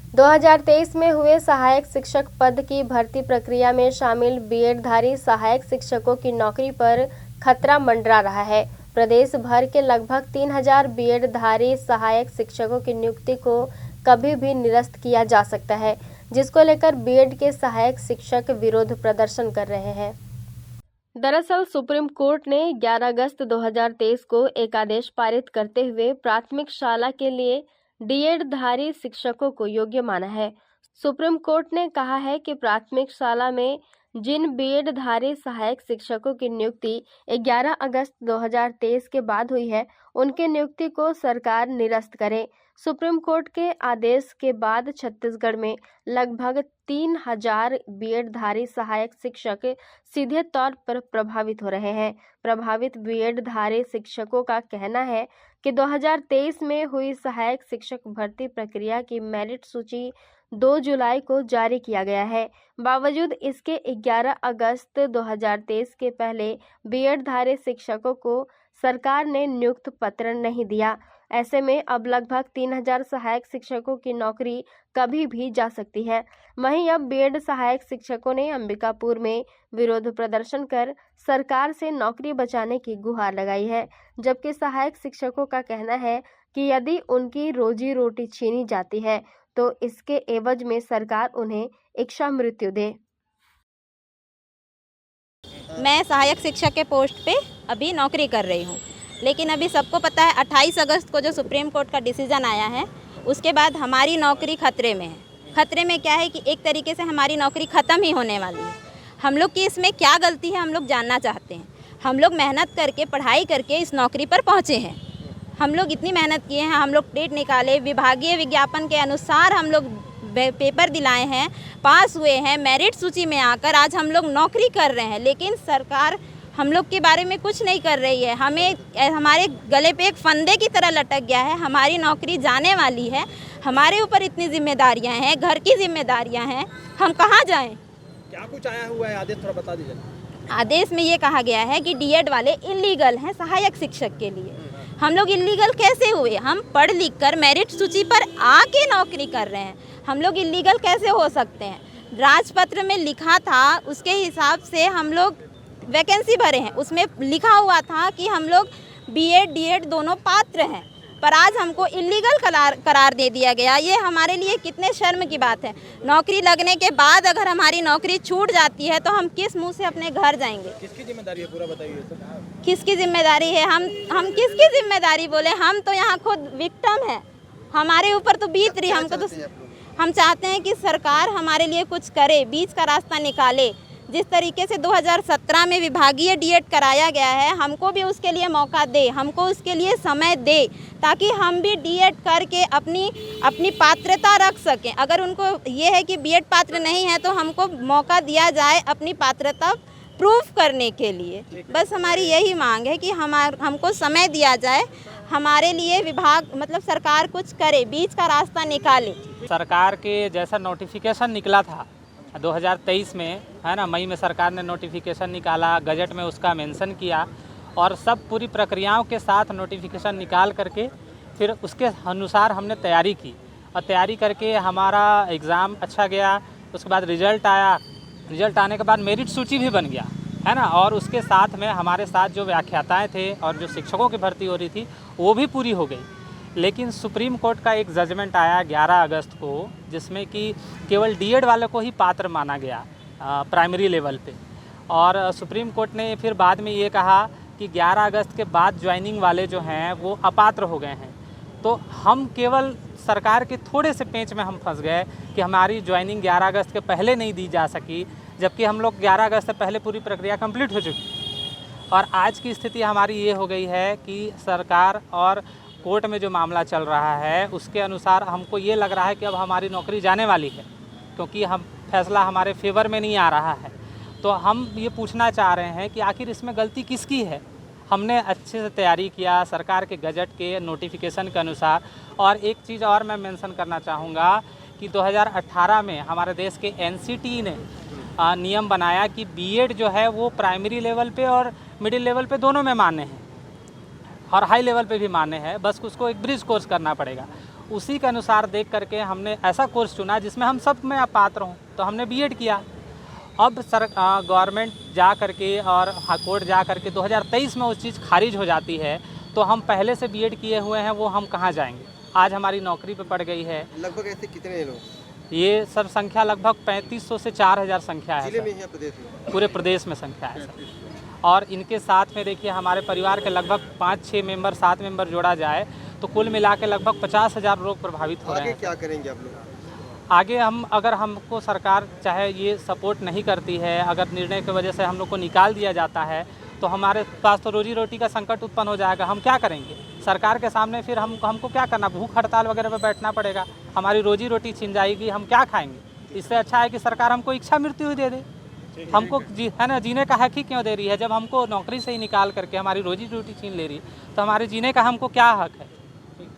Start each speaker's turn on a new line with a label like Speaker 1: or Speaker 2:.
Speaker 1: 2023 में हुए सहायक शिक्षक पद की भर्ती प्रक्रिया में शामिल बीएड धारी सहायक शिक्षकों की नौकरी पर खतरा मंडरा रहा है। प्रदेश भर के लगभग 3000 बीएड धारी सहायक शिक्षकों की नियुक्ति को कभी भी निरस्त किया जा सकता है, जिसको लेकर बीएड के सहायक शिक्षक विरोध प्रदर्शन कर रहे हैं। दरअसल सुप्रीम कोर्ट ने 11 अगस्त 2023 को एक आदेश पारित करते हुए प्राथमिक शाला के लिए बीएड धारी शिक्षकों को योग्य माना है। सुप्रीम कोर्ट ने कहा है कि प्राथमिक शाला में जिन बीएड धारी सहायक शिक्षकों की नियुक्ति 11 अगस्त 2023 के बाद हुई है, उनकी नियुक्ति को सरकार निरस्त करे। सुप्रीम कोर्ट के आदेश के बाद छत्तीसगढ़ में लगभग 3000 बीएड धारी सहायक शिक्षक सीधे तौर पर प्रभावित हो रहे हैं। प्रभावित बीएड धारी शिक्षकों का कहना है कि 2023 में हुई सहायक शिक्षक भर्ती प्रक्रिया की मेरिट सूची 2 जुलाई को जारी किया गया है। बावजूद इसके 11 अगस्त 2023 के पहले बीएड धारी शिक्षकों को सरकार ने नियुक्ति पत्र नहीं दिया। ऐसे में अब लगभग 3000 सहायक शिक्षकों की नौकरी कभी भी जा सकती है। वहीं अब बीएड सहायक शिक्षकों ने अंबिकापुर में विरोध प्रदर्शन कर सरकार से नौकरी बचाने की गुहार लगाई है, जबकि सहायक शिक्षकों का कहना है कि यदि उनकी रोजी रोटी छीनी जाती है तो इसके एवज में सरकार उन्हें इच्छा मृत्यु दे।
Speaker 2: मैं सहायक शिक्षक के पोस्ट पे अभी नौकरी कर रही हूँ, लेकिन अभी सबको पता है 28 अगस्त को जो सुप्रीम कोर्ट का डिसीजन आया है, उसके बाद हमारी नौकरी खतरे में है। खतरे में क्या है कि एक तरीके से हमारी नौकरी ख़त्म ही होने वाली है। हम लोग की इसमें क्या गलती है, हम लोग जानना चाहते हैं। हम लोग मेहनत करके, पढ़ाई करके इस नौकरी पर पहुँचे हैं। हम लोग इतनी मेहनत किए हैं, हम लोग टेट निकाले, विभागीय विज्ञापन के अनुसार हम लोग पेपर दिलाए हैं, पास हुए हैं, मेरिट सूची में आकर आज हम लोग नौकरी कर रहे हैं, लेकिन सरकार हम लोग के बारे में कुछ नहीं कर रही है। हमारे गले पे एक फंदे की तरह लटक गया है। हमारी नौकरी जाने वाली है, हमारे ऊपर इतनी जिम्मेदारियां हैं, घर की जिम्मेदारियां हैं, हम कहाँ जाएं?
Speaker 3: क्या कुछ आया हुआ है आदेश, थोड़ा बता दीजिए।
Speaker 2: आदेश में ये कहा गया है कि डीएड वाले इलीगल हैं सहायक शिक्षक के लिए। हम लोग इलीगल कैसे हुए? हम पढ़ लिख कर मेरिट सूची पर आके नौकरी कर रहे हैं, हम लोग इलीगल कैसे हो सकते हैं? राजपत्र में लिखा था, उसके हिसाब से हम लोग वैकेंसी भरे हैं, उसमें लिखा हुआ था कि हम लोग बीएड डीएड दोनों पात्र हैं, पर आज हमको इलीगल करार दे दिया गया। ये हमारे लिए कितने शर्म की बात है। नौकरी लगने के बाद अगर हमारी नौकरी छूट जाती है तो हम किस मुंह से अपने घर जाएंगे?
Speaker 3: किसकी जिम्मेदारी है, पूरा बताइए सर।
Speaker 2: किसकी जिम्मेदारी है? हम किसकी जिम्मेदारी बोले? हम तो यहाँ खुद विक्टिम है, हमारे ऊपर तो बीत रही। हमको तो हम चाहते हैं कि सरकार हमारे लिए कुछ करे, बीच का रास्ता निकाले। जिस तरीके से 2017 में विभागीय डीएड कराया गया है, हमको भी उसके लिए मौका दे, हमको उसके लिए समय दे, ताकि हम भी डीएड करके अपनी पात्रता रख सकें। अगर उनको ये है कि बीएड पात्र नहीं है तो हमको मौका दिया जाए अपनी पात्रता प्रूफ करने के लिए। बस हमारी यही मांग है कि हमको समय दिया जाए, हमारे लिए विभाग मतलब सरकार कुछ करे, बीच का रास्ता निकाले।
Speaker 4: सरकार के जैसा नोटिफिकेशन निकला था 2023 में, है ना, मई में सरकार ने नोटिफिकेशन निकाला, गजट में उसका मेंशन किया और सब पूरी प्रक्रियाओं के साथ नोटिफिकेशन निकाल करके फिर उसके अनुसार हमने तैयारी की और तैयारी करके हमारा एग्ज़ाम अच्छा गया। उसके बाद रिज़ल्ट आया, रिज़ल्ट आने के बाद मेरिट सूची भी बन गया, है ना, और उसके साथ में हमारे साथ जो व्याख्याताएँ थे और जो शिक्षकों की भर्ती हो रही थी वो भी पूरी हो गई। लेकिन सुप्रीम कोर्ट का एक जजमेंट आया 11 अगस्त को, जिसमें कि केवल डीएड वाले को ही पात्र माना गया प्राइमरी लेवल पे, और सुप्रीम कोर्ट ने फिर बाद में ये कहा कि 11 अगस्त के बाद ज्वाइनिंग वाले जो हैं वो अपात्र हो गए हैं। तो हम केवल सरकार के थोड़े से पेंच में हम फंस गए कि हमारी ज्वाइनिंग 11 अगस्त के पहले नहीं दी जा सकी, जबकि हम लोग 11 अगस्त से पहले पूरी प्रक्रिया कंप्लीट हो चुकी। और आज की स्थिति हमारी ये हो गई है कि सरकार और कोर्ट में जो मामला चल रहा है उसके अनुसार हमको ये लग रहा है कि अब हमारी नौकरी जाने वाली है, क्योंकि हम फैसला हमारे फेवर में नहीं आ रहा है। तो हम ये पूछना चाह रहे हैं कि आखिर इसमें गलती किसकी है? हमने अच्छे से तैयारी किया सरकार के गजट के नोटिफिकेशन के अनुसार। और एक चीज़ और मैं मेंशन करना चाहूँगा कि 2018 में हमारे देश के एनसीटी ने नियम बनाया कि बीएड जो है वो प्राइमरी लेवल पे और मिडिल लेवल पे दोनों में मान्य है और हाई लेवल पे भी मान्य है, बस उसको एक ब्रिज कोर्स करना पड़ेगा। उसी के अनुसार देख करके हमने ऐसा कोर्स चुना जिसमें हम सब में पात्र हों, तो हमने बीएड किया। अब गवर्नमेंट जा करके और कोर्ट जा करके 2023 में उस चीज़ खारिज हो जाती है, तो हम पहले से बीएड किए हुए हैं, वो हम कहाँ जाएंगे। आज हमारी नौकरी पे पड़ गई है।
Speaker 3: लगभग ऐसे कितने लोग?
Speaker 4: ये सर संख्या लगभग 3500 से 4000 संख्या है
Speaker 3: जिले
Speaker 4: सर।
Speaker 3: में या प्रदेश में?
Speaker 4: पूरे प्रदेश में संख्या है सर। और इनके साथ में देखिए हमारे परिवार के लगभग 5-6 मेंबर 7 मेंबर जोड़ा जाए तो कुल मिला के लगभग 50,000 लोग प्रभावित हो रहे
Speaker 3: आगे
Speaker 4: हैं।
Speaker 3: क्या करेंगे आप लोग?
Speaker 4: आगे हम अगर हमको सरकार चाहे ये सपोर्ट नहीं करती है, अगर निर्णय की वजह से हम लोग को निकाल दिया जाता है, तो हमारे पास तो रोजी रोटी का संकट उत्पन्न हो जाएगा। हम क्या करेंगे? सरकार के सामने फिर हमको क्या करना, भूख हड़ताल वगैरह पे बैठना पड़ेगा, हमारी रोजी रोटी छिन जाएगी, हम क्या खाएंगे। इससे अच्छा है कि सरकार हमको इच्छा मृत्यु ही दे दे। हमको है ना, जीने का हक ही क्यों दे रही है? जब हमको नौकरी से ही निकाल करके हमारी रोजी रोटी छीन ले रही है, तो हमारे जीने का हमको क्या हक है?